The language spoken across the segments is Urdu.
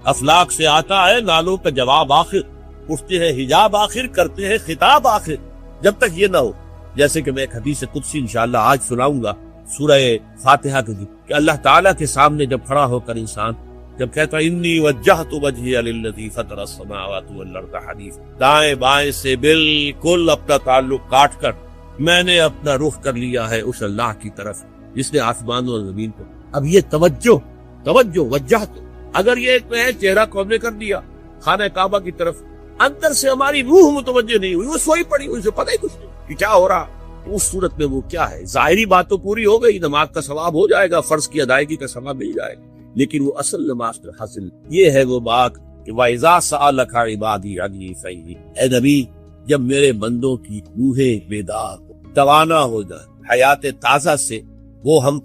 افلاک سے آتا ہے نالوں کا جواب آخر، اٹھتے ہیں حجاب آخر، کرتے ہیں خطاب آخر۔ جب تک یہ نہ ہو، جیسے کہ میں ایک حدیث قدسی انشاءاللہ آج سناؤں گا سورہ فاتحہ کی، کہ اللہ تعالیٰ کے سامنے جب کھڑا ہو کر انسان جب کہتا ہے انی وجہت وجہی للذی فطر السماوات والارض حنیفا، دائیں بائیں سے بالکل اپنا تعلق کاٹ کر میں نے اپنا رخ کر لیا ہے اس اللہ کی طرف جس نے آسمان اور زمین کو۔ اب یہ توجہ وجہت، اگر یہ میں چہرہ قومے کر دیا خانہ کعبہ کی طرف، اندر سے ہماری روح متوجہ نہیں ہوئی، وہ سوئی پڑی، اسے پتہ ہی کچھ نہیں کہ کیا ہو رہا، اس صورت میں وہ کیا ہے؟ ظاہری بات تو پوری ہو گئی، نماز کا ثواب ہو جائے گا، فرض کی ادائیگی کا ثواب مل جائے گا، لیکن وہ اصل نماز حاصل یہ ہے وہ بات کہ وَإِذَا سَأَلَكَ عِبَادِي عَنِّي فَإِنِّي، اے نبی جب میرے بندوں کی روحیں بیدار توانا ہو جائے، حیات تازہ سے وہ ہم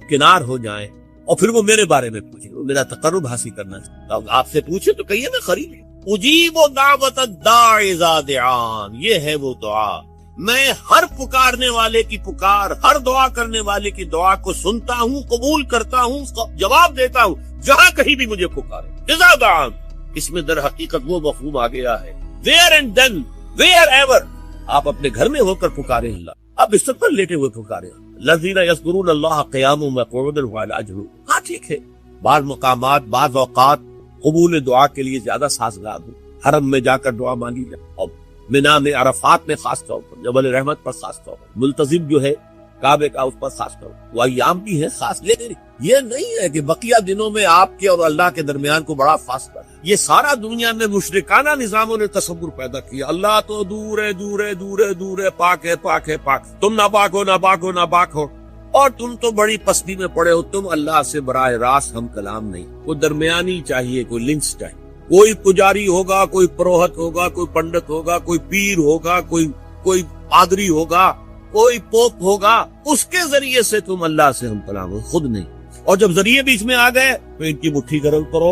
کنار ہو جائیں، اور پھر وہ میرے بارے میں پوچھیں، وہ میرا تقرب حاصل کرنا چاہتا، آپ سے پوچھے تو کہیے میں قریب ہوں۔ اجیب دعوت الداعی اذا دعان، یہ ہے وہ دعا، میں ہر پکارنے والے کی پکار، ہر دعا کرنے والے کی دعا کو سنتا ہوں، قبول کرتا ہوں، جواب دیتا ہوں جہاں کہیں بھی مجھے پکارے۔ اذا دعان، اس میں در حقیقت وہ مفہوم آ گیا ہے where and then where ever، آپ اپنے گھر میں ہو کر پکارے اللہ، آپ بستر پر لیٹے ہوئے پکارے الذین یذکرون اللہ قیاما وقعودا وعلی جنوبہم۔ ہاں ٹھیک ہے، بعض مقامات بعض اوقات قبول دعا کے لیے زیادہ سازگار ہو، حرم میں جا کر دعا مانگی جائے، اور مینا میں عرفات میں خاص طور پر، جبل رحمت پر خاص طور پر، ملتزم جو ہے کعبے کا اس پر خاص طور پر، وہ ایام بھی ہے خاص، لیکن یہ نہیں ہے کہ بقیہ دنوں میں آپ کے اور اللہ کے درمیان کو بڑا فاصلہ ہے۔ یہ سارا دنیا میں مشرکانہ نظاموں نے تصور پیدا کیا، اللہ تو دور ہے دور ہے دور ہے دور ہے، پاک ہے پاک ہے پاک، تم ناپاک ہو ناپاک ہو ناپاک ہو، اور تم تو بڑی پستی میں پڑے ہو، تم اللہ سے براہ راست ہم کلام نہیں، کوئی درمیانی چاہیے، کوئی لنکس چاہیے، کوئی پجاری ہوگا، کوئی پروہت ہوگا، کوئی پنڈت ہوگا، کوئی پیر ہوگا، کوئی پادری ہوگا، کوئی پوپ ہوگا، اس کے ذریعے سے تم اللہ سے ہم کلام ہو، خود نہیں۔ اور جب ذریعے بیچ میں آ گئے تو ان کی مٹھی گرم کرو،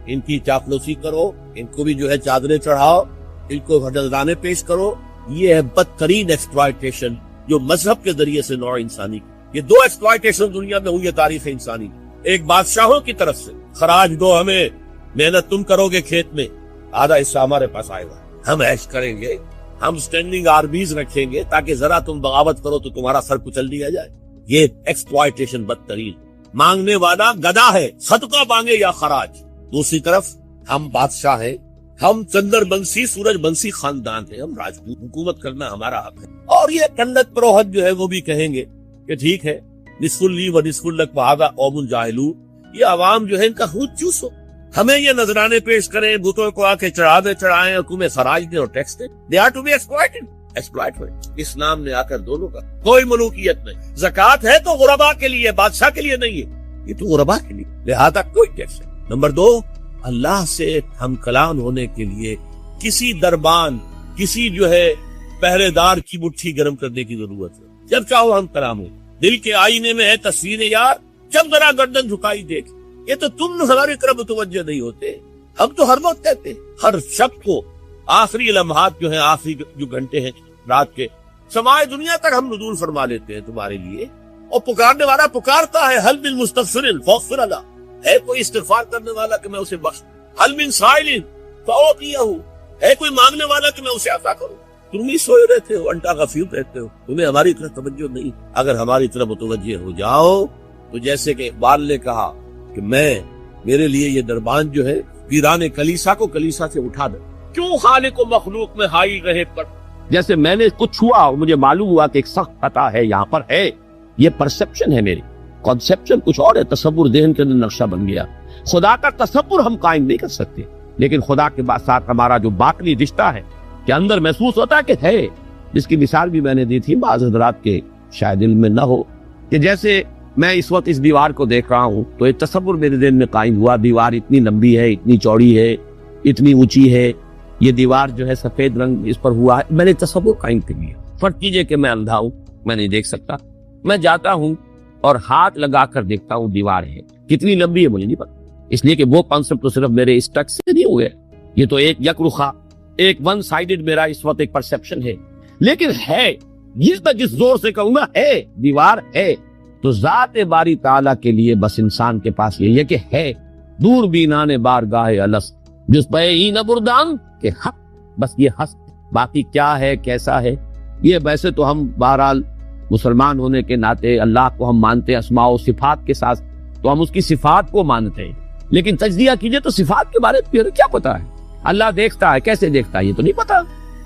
ان کی چاپلوسی کرو، ان کو بھی جو ہے چادریں چڑھاؤ، ان کو نذرانے پیش کرو۔ یہ ہے بدترین ایکسپلائٹیشن جو مذہب کے ذریعے سے نوع انسانی کی۔ یہ دو ایکسپلائٹیشن دنیا میں ہوئی ہے تاریخ انسانی، ایک بادشاہوں کی طرف سے خراج دو ہمیں، محنت تم کرو گے کھیت میں، آدھا حصہ ہمارے پاس آئے گا، ہم عیش کریں گے، ہم سٹینڈنگ آرمیز رکھیں گے تاکہ ذرا تم بغاوت کرو تو تمہارا سر کچل دیا جائے۔ یہ ایکسپلائٹیشن بدترین، مانگنے والا گدا ہے، صدقہ مانگے یا خراج۔ دوسری طرف ہم بادشاہ ہیں، ہم چندر بنسی سورج بنسی خاندان ہیں، ہم راجپوت، حکومت کرنا ہمارا حق ہے۔ اور یہ پنڈت پروہت جو ہے وہ بھی کہیں گے کہ ٹھیک ہے، نصف لی و نصف لک وہذا قوم جاہلون، یہ عوام جو ہے ان کا خود چوسو، ہمیں یہ نذرانے پیش کریں، بتوں کو آ کے چڑھائیں، اور تمہیں خراج دیں اور ٹیکس دیں۔ They are to be exploited۔ اسلام نے آ کر دونوں کا کوئی ملوکیت نہیں، زکوٰۃ ہے تو غربا کے لیے، بادشاہ کے لیے نہیں ہے، یہ تو غربا کے لیے، لہذا کوئی ٹیکس نہیں۔ نمبر دو، اللہ سے ہم کلام ہونے کے لیے کسی دربان، کسی جو ہے پہرے دار کی مٹھی گرم کرنے کی ضرورت ہے۔ جب چاہو ہم کلام ہو، دل کے آئینے میں ہے تصویر یار، جب ذرا گردن جھکائی دیکھ، یہ تو تم ہماری طرف متوجہ نہیں ہوتے، ہم تو ہر وقت کہتے ہیں، ہر شب کو آخری لمحات جو ہیں، آخری جو گھنٹے ہیں رات کے، سمائے دنیا تک ہم نزول فرما لیتے ہیں تمہارے لیے، اور پکارنے والا پکارتا ہے، حل من مستغفر فاغفر له، ہے کوئی استغفار کرنے والا کہ میں اسے بخش، حل من سائل فاعطیہ، ہے کوئی مانگنے والا کہ میں اسے عطا کروں۔ تم ہی سوئے رہتے ہو، انٹا غفیر رہتے ہو، تمہیں ہماری طرف توجہ نہیں۔ اگر ہماری طرف متوجہ ہو جاؤ تو جیسے کہ اقبال نے کہا کہ میرے لیے یہ دربان جو ہے ویران کلیسا کو کلیسا سے اٹھا دے، کیوں خالق و مخلوق میں ہائی رہے پر، جیسے میں نے کچھ چھوا اور مجھے معلوم ہوا کہ ایک سخت خطا ہے یہاں پر ہے، یہ پرسپشن ہے میری، کنسپشن کچھ اور ہے، تصور ذہن کے اندر نقشہ بن گیا۔ خدا کا تصور ہم قائم نہیں کر سکتے، لیکن خدا کے ساتھ ہمارا جو باطنی رشتہ ہے کہ اندر محسوس ہوتا ہے کہ ہے، جس کی مثال بھی میں نے دی تھی بعض حضرات کے شاید علم میں نہ ہو، کہ جیسے میں اس وقت اس دیوار کو دیکھ رہا ہوں تو ایک تصور میرے ذہن میں قائم ہوا، دیوار اتنی لمبی ہے، اتنی چوڑی ہے، اتنی اونچی ہے، یہ دیوار جو ہے سفید رنگ اس پر ہوا ہے، میں نے تصور قائم کر لیا۔ فرض کیجئے کہ میں اندھا ہوں، میں نہیں دیکھ سکتا، میں جاتا ہوں اور ہاتھ لگا کر دیکھتا ہوں دیوار ہے، کتنی لمبی ہے مجھے نہیں پتا، اس لیے کہ وہ کانسیپٹ تو صرف میرے اس ٹچ سے نہیں ہوئے، یہ تو ایک یک رخا، ایک ون سائیڈڈ میرا اس وقت ایک پرسپشن ہے، لیکن ہے، جس زور سے کہوں گا ہے، دیوار ہے، تو ذات باری تعالیٰ کے لیے بس انسان کے پاس یہ کہ ہے، دور بینان بارگاہ الست، جس پہ ہی نہ بردان کہ حق، بس یہ حق، باقی کیا ہے کیسا ہے یہ ویسے تو ہم بہرحال مسلمان ہونے کے ناطے اللہ کو ہم مانتے ہیں اسماء و صفات کے ساتھ، تو ہم اس کی صفات کو مانتے ہیں، لیکن تجزیہ کیجئے تو صفات کے بارے میں کیا پتا ہے؟ اللہ دیکھتا ہے، کیسے دیکھتا ہے یہ تو نہیں پتا،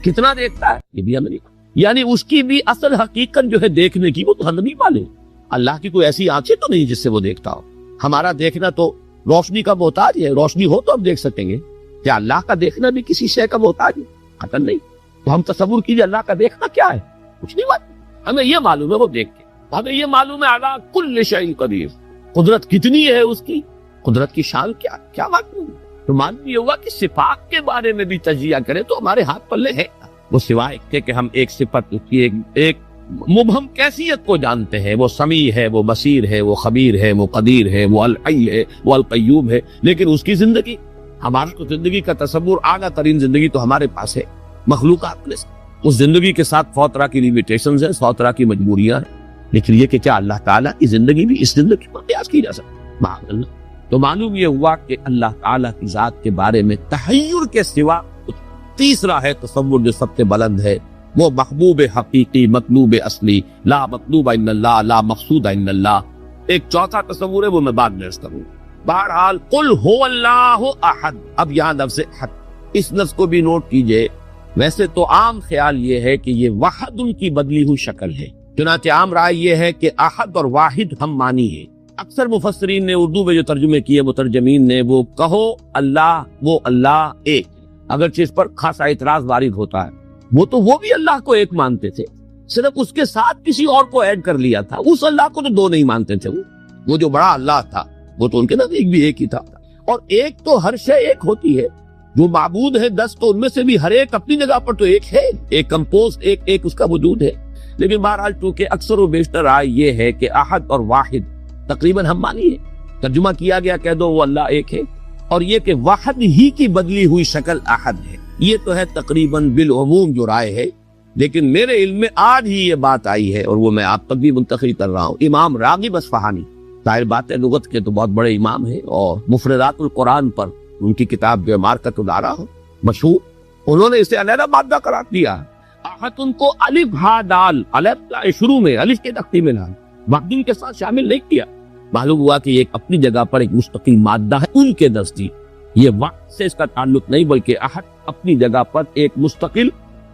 کتنا دیکھتا ہے یہ بھی ہمیں نہیں پتا، یعنی اس کی بھی اصل حقیقت جو ہے دیکھنے کی وہ تو ہم نہیں پالے۔ اللہ کی کوئی ایسی آنکھیں تو نہیں جس سے وہ دیکھتا ہو، ہمارا دیکھنا تو روشنی کا محتاج ہے، روشنی ہو تو ہم دیکھ سکیں گے، کیا اللہ کا دیکھنا بھی کسی شے کا محتاج ہے؟ قطعاً نہیں۔ تو ہم تصور کیجئے اللہ کا دیکھنا کیا ہے، کچھ نہیں معلوم، ہمیں یہ معلوم ہے وہ دیکھ کے، ہمیں یہ معلوم ہے علی کل شیء قدیر، قدرت کتنی ہے اس کی، قدرت کی شان کیا معلوم ہے؟ تو معلوم یہ ہوا کہ صفات کے بارے میں بھی تجزیہ کریں تو ہمارے ہاتھ پلے ہے، وہ سوائے کہ ہم ایک صفت کی ایک مبہم کیفیت کو جانتے ہیں، وہ سمیع ہے، وہ بصیر ہے، وہ خبیر ہے، وہ قدیر ہے، وہ الحی ہے، وہ القیوم ہے، لیکن اس کی زندگی، ہماری تو زندگی کا تصور اعلیٰ ترین زندگی تو ہمارے پاس ہے مخلوقات میں سے، اس زندگی کے ساتھ 100 طرح کی لیمیٹیشنز ہیں، 100 طرح کی مجبوریاں ہیں، لیکن یہ کہ کیا اللہ تعالیٰ کی زندگی بھی اس زندگی پر قیاس کی جا سکتی؟ معاذ اللہ۔ تو معلوم یہ ہوا کہ اللہ تعالیٰ کی ذات کے بارے میں تحیر کے سوا تیسرا ہے تصور جو سب سے بلند ہے، وہ محبوب حقیقی، مطلوب اصلی، لا مطلوب الا اللہ، لا مقصود الا اللہ۔ ایک چوتھا تصور ہے وہ میں بعد میں عرض کروں۔ بہرحال قل هو اللہ احد، اب یہاں لفظ احد، اس لفظ کو بھی نوٹ کیجئے، ویسے تو عام خیال یہ ہے کہ یہ وحد ان کی بدلی ہوئی شکل ہے، چنانچہ عام رائے یہ ہے کہ احد اور واحد ہم معنی ہے۔ اکثر مفسرین نے اردو میں جو ترجمے کیے مترجمین نے، وہ کہو اللہ، وہ اللہ ایک، اگرچہ اس پر خاصا اعتراض وارد ہوتا ہے، وہ بھی اللہ کو ایک مانتے تھے، صرف اس کے ساتھ کسی اور کو ایڈ کر لیا تھا، اس اللہ کو تو دو نہیں مانتے تھے، وہ جو بڑا اللہ تھا وہ تو ان کے نزدیک بھی ایک ہی تھا، اور ایک تو ہر شے ایک ہوتی ہے، جو معبود ہے 10 تو ان میں سے بھی ہر ایک اپنی جگہ پر تو ایک ہے، ایک کمپوز ایک اس کا وجود ہے، لیکن بہرحال چونکہ اکثر و بیشتر رائے یہ ہے کہ احد اور واحد تقریباً ہم مانی ہے، ترجمہ کیا گیا کہہ دو وہ اللہ ایک ہے، اور یہ کہ واحد ہی کی بدلی ہوئی شکل احد ہے، یہ تو ہے تقریباً بالعموم جو رائے ہے، لیکن میرے علم میں آج ہی یہ بات آئی ہے اور وہ میں آپ تک بھی منتقل کر رہا ہوں۔ امام راغب اصفہانی، ظاہر بات ہے لغت کے تو بہت بڑے امام ہیں، اور مفردات القرآن پر ان کی کتاب جو مارکت الدارا ہو مشہور، انہوں نے اسے علیحدہ مادہ قرار دیا، احد ان کو الف ہا دال، الف شروع میں الف کے تختی میں ڈال، واحد کے ساتھ شامل نہیں کیا، معلوم ہوا کہ یہ اپنی جگہ پر ایک مستقل مادہ ہے ان کے نزدیک، یہ وقت سے اس کا تعلق نہیں بلکہ احد اپنی جگہ پر ایک مستقل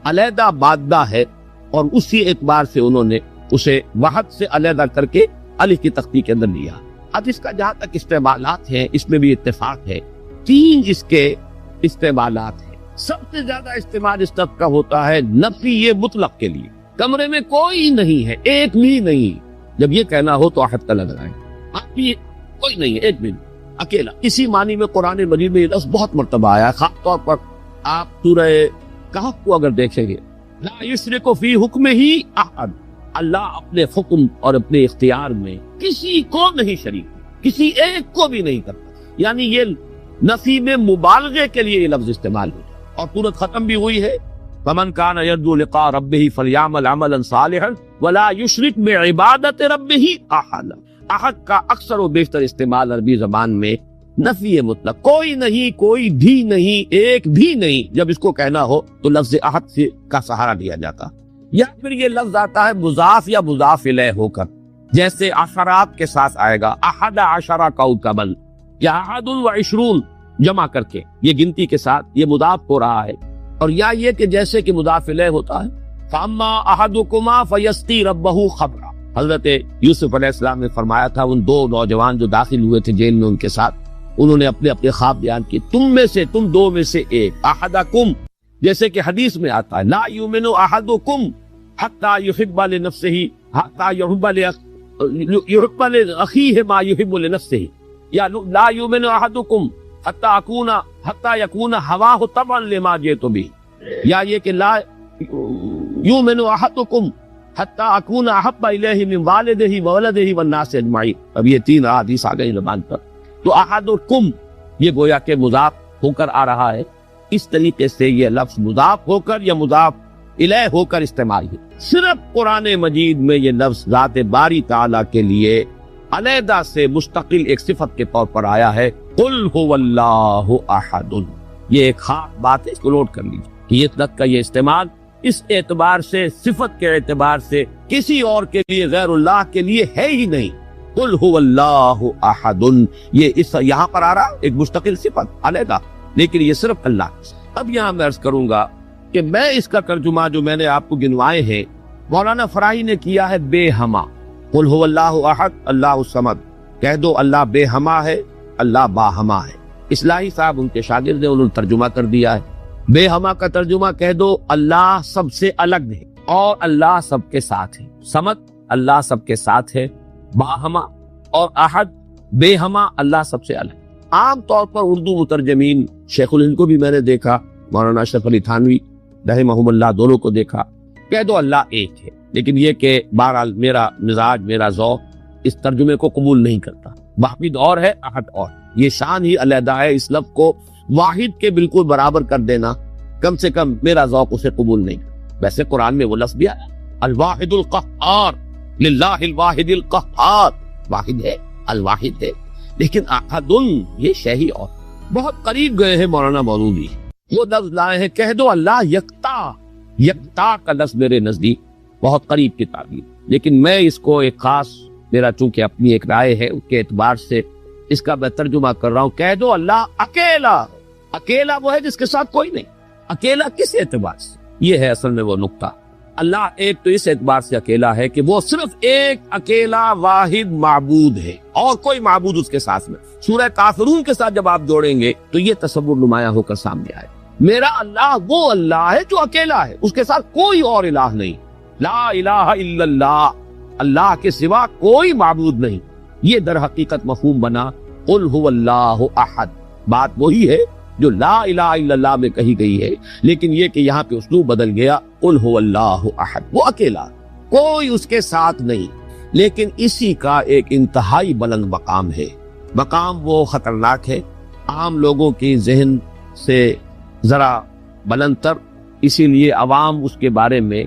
علیحدہ مادہ ہے، اور اسی اعتبار سے انہوں نے اسے وحد سے علیحدہ کر کے الف کی تختی کے اندر لیا۔ اب اس کا جہاں تک استعمالات ہیں اس میں بھی اتفاق ہے، 3 اس کے استعمالات ہیں، سب سے زیادہ استعمال اس لفظ کا ہوتا ہے نفی مطلق کے لیے، کمرے میں کوئی نہیں ہے، ایک بھی نہیں، جب یہ کہنا ہو تو احد کا لگ رہا ہے، باقی کوئی نہیں ہے، ایک بھی نہیں، اکیلا۔ اسی معنی میں قرآن مجید میں یہ لفظ بہت مرتبہ آیا ہے، خاص طور پر آپ سورہ کہف کو اگر دیکھیں گے، لا یشرک فی حکمہ احد، اللہ اپنے حکم اور اپنے اختیار میں کسی کو نہیں شریک، کسی ایک کو بھی نہیں کرتا، یعنی یہ نفی میں مبالغے کے لیے یہ لفظ استعمال ہوا، اور سورت ختم بھی ہوئی ہے فمن کان یرجو لقاء ربہ فلیعمل عملا صالحا ولا یشرک بعبادۃ ربہ احد۔ احد کا اکثر و بیشتر استعمال عربی زبان میں نفی مطلق، کوئی نہیں، کوئی بھی نہیں، ایک بھی نہیں، جب اس کو کہنا ہو تو لفظ احد سے کا سہارا لیا جاتا، یا پھر یہ لفظ آتا ہے مضاف یا مضاف الیہ ہو کر، جیسے عشرات کے ساتھ آئے گا، احد عشرہ کوکبا، یا احد و عشرون جمع کر کے یہ گنتی کے ساتھ یہ مضاف ہو رہا ہے، اور یا یہ کہ جیسے کہ مضاف الیہ ہوتا ہے، فاما احدکما فیسقی ربہ خمرا، حضرت یوسف علیہ السلام نے فرمایا تھا ان 2 نوجوان جو داخل ہوئے تھے جیل میں ان کے ساتھ، انہوں نے اپنے اپنے خواب بیان کیے، تم میں سے، تم 2 میں سے ایک، احدکم، جیسے کہ حدیث میں آتا ہے لا یؤمن احدکم حتی یحب لنفسہ حتی یحب لاخیہ ما یحب لنفسہ، یا لا یؤمن احدکم حتی یکون ہواہ طبعا لما جئت بہ، یا یہ کہ لا یؤمن احدکم حتی اکون احب الیہ من والدہ وولدہ والناس اجمعین۔ اب یہ 3 احادیث آ گئی زبان پر، تو احدکم یہ گویا کہ مضاف ہو کر آ رہا ہے، اس طریقے سے یہ لفظ مضاف ہو کر یا مضاف الیہ ہو کر استعمال ہے۔ صرف قرآن مجید میں یہ لفظ ذات باری تعالیٰ کے لیے علیحدہ سے مستقل ایک صفت کے طور پر آیا ہے، قل هو اللہ احد، یہ ایک خاص بات ہے، اس کو نوٹ کر لیجیے۔ یہ لفظ کا یہ استعمال اس اعتبار سے، صفت کے اعتبار سے کسی اور کے لیے، غیر اللہ کے لیے ہے ہی نہیں۔ قل هو اللہ احد، یہ اس یہاں پر آ رہا ایک مستقل صفت علیحدہ، لیکن یہ صرف اللہ۔ اب یہاں میں عرض کروں گا کہ میں اس کا ترجمہ جو میں نے آپ کو گنوائے ہیں، مولانا فرائی نے کیا ہے بے ہما۔ قل هو اللہ احد اللہ الصمد، کہہ دو اللہ بے ہما ہے، اللہ باہما ہے۔ اصلاحی صاحب ان کے شاگرد ہیں، انہوں نے ترجمہ کر دیا ہے بے ہما کا ترجمہ، کہہ دو اللہ سب سے الگ ہے اور اللہ سب کے ساتھ ہے۔ صمد اللہ سب کے ساتھ ہے، باہما اور احد بے ہما اللہ سب سے الگ۔ عام طور پر اردو مترجمین، شیخ الہند کو بھی میں نے دیکھا، مولانا اشرف علی تھانوی رحمہم اللہ دونوں کو دیکھا، کہہ دو اللہ ایک ہے، لیکن یہ کہ بہرحال میرا مزاج، میرا ذوق اس ترجمے کو قبول نہیں کرتا۔ واحد اور ہے، احد اور، یہ شان ہی علیحدہ ہے۔ اس لفظ کو واحد کے بالکل برابر کر دینا، کم سے کم میرا ذوق اسے قبول نہیں کرتا۔ ویسے قرآن میں وہ لفظ بھی آیا، الواحد القہار، للہ الواحد القہار، واحد ہے، الواحد ہے، لیکن احد یہ شے ہی اور۔ بہت قریب گئے ہیں مولانا مودودی، وہ لفظ لائے ہیں، کہہ دو اللہ یکتا۔ یکتا کا لفظ میرے نزدیک بہت قریب کی تعبیر، لیکن میں اس کو ایک خاص، میرا چونکہ اپنی ایک رائے ہے اس کے اعتبار سے اس کا میں ترجمہ کر رہا ہوں، کہہ دو اللہ اکیلا۔ اکیلا وہ ہے جس کے ساتھ کوئی نہیں، اکیلا کس اعتبار سے؟ یہ ہے اصل میں وہ نقطہ۔ اللہ ایک تو اس اعتبار سے اکیلا ہے کہ وہ صرف ایک اکیلا واحد معبود ہے اور کوئی معبود اس کے ساتھ میں۔ سورہ کافرون کے ساتھ جب آپ جوڑیں گے تو یہ تصور نمایاں ہو کر سامنے آئے، میرا اللہ وہ اللہ ہے جو اکیلا ہے، اس کے ساتھ کوئی اور الہ نہیں، لا الہ الا اللہ، اللہ کے سوا کوئی معبود نہیں۔ یہ در حقیقت مفہوم بنا قل هو اللہ احد، بات وہی ہے جو لا الہ الا اللہ میں کہی گئی ہے، لیکن یہ کہ یہاں پہ اسلوب بدل گیا، قل هو اللہ احد، وہ اکیلا، کوئی اس کے ساتھ نہیں۔ لیکن اسی کا ایک انتہائی بلند مقام ہے، مقام وہ خطرناک ہے، عام لوگوں کی ذہن سے ذرا بلند تر، اسی لیے عوام اس کے بارے میں